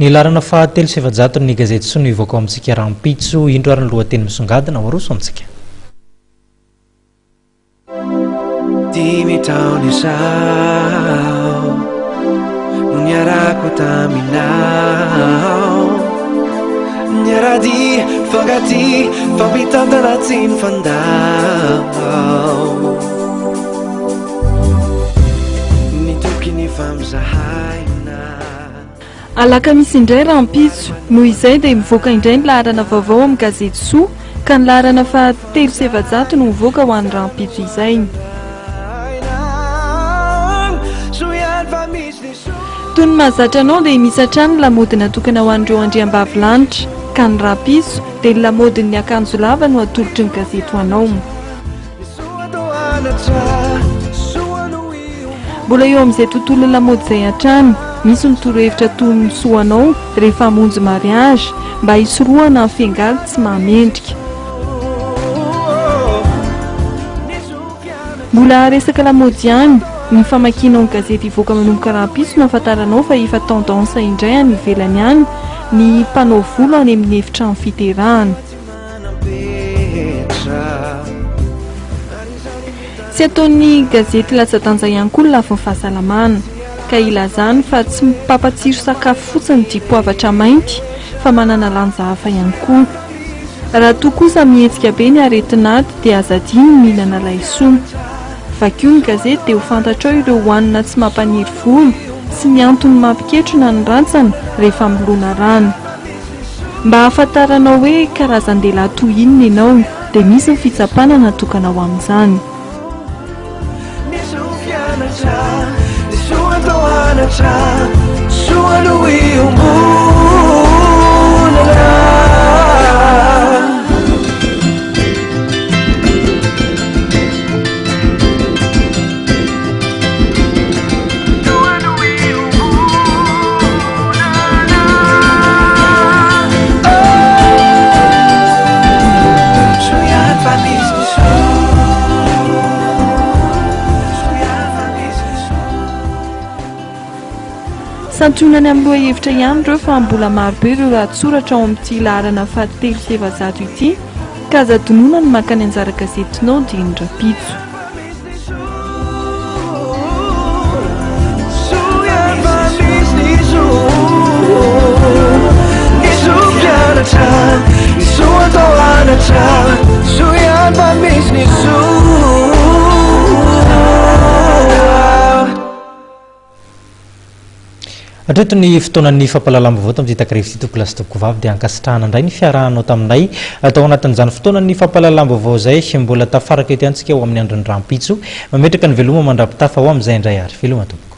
Nilarana fahatelo sy efajaton'ny gazety Soa nivoaka ao amintsika rampitso indro ary ny lohateny misongadina waroso amintsika. Dimy taona izao no niarako taminao, niarady fangaty fampitantana tsy nifandao, nitoky ny famzahaina. Alakamisy indray rampitso noho izay dia mivoaka indray ny laharana vaovao amin'ny gazety Soa ka ny laharana fahatelo sy efajato no mivoaka ho an'ny rampitso izay. Toy ny mahazatra anao dia misy hatrany lamaody natokana ho an'ireo andriambavilanitra ka ny rampitso dia ny lamaodin'ny akanjo lava no atolotry ny gazety ho anao. Mbola eo amin'izay tontolo lamaody izay hatrany, misy ny torohevitra toy ny soanao rehefa hamonjy mariage mba hisorohana ny fiangaly tsy mahamendrika. Mbola resaka lamaody ihany, ny famakiana ny gazety ivoaka manomboka rampitso no ahafantaranao fa efa tendance indray any ivelany any ny mpanao volo any amin'ny efitrano fiterahana. Tsy ataon'ny gazety latsa-danja ihany koa ny lafin'ny fahasalamana ka ilazany fa tsy mipampatsiro sakafo fotsiny dipoavatra mainty fa manana lanja hafa ihany koa. Raha toa kosa mihetsika be ny aretin'aty dia azadiny mihinana laisoa. Vakio ny gazety dia ho fantatrao ireo hohanina tsy mampaniry volo sy ny antony mampiketrona ny rantsana rehefa milona rano. Mba hahafantaranao hoe karazan-dehilahy toy inona ianao dia misy ny fitsapana natokana ho amin'izany. Santionany amin'ny loha hevitra ihany ireo fa mbola marobe ireo ratsoratra ao amin'ity laharana fahatelo sy efajato ity ka aza donona ny makany anjara gazetinao dia ny rampitso. Hatreto ny fotoanan'ny fampahalalam-baovao tamin'ity takarivo ity tompoko lasa tompoko vavy dia ankasitrahana indray ny fiarahanao taminay atao anatin'izany fotoanan'ny fampahalalam-baovao izay mbola tafaraka eto antsika ho amin'ny andron'ny rampitso mametraka ny veloma mandrapitafa ho amin'izay indray ary veloma tompoko.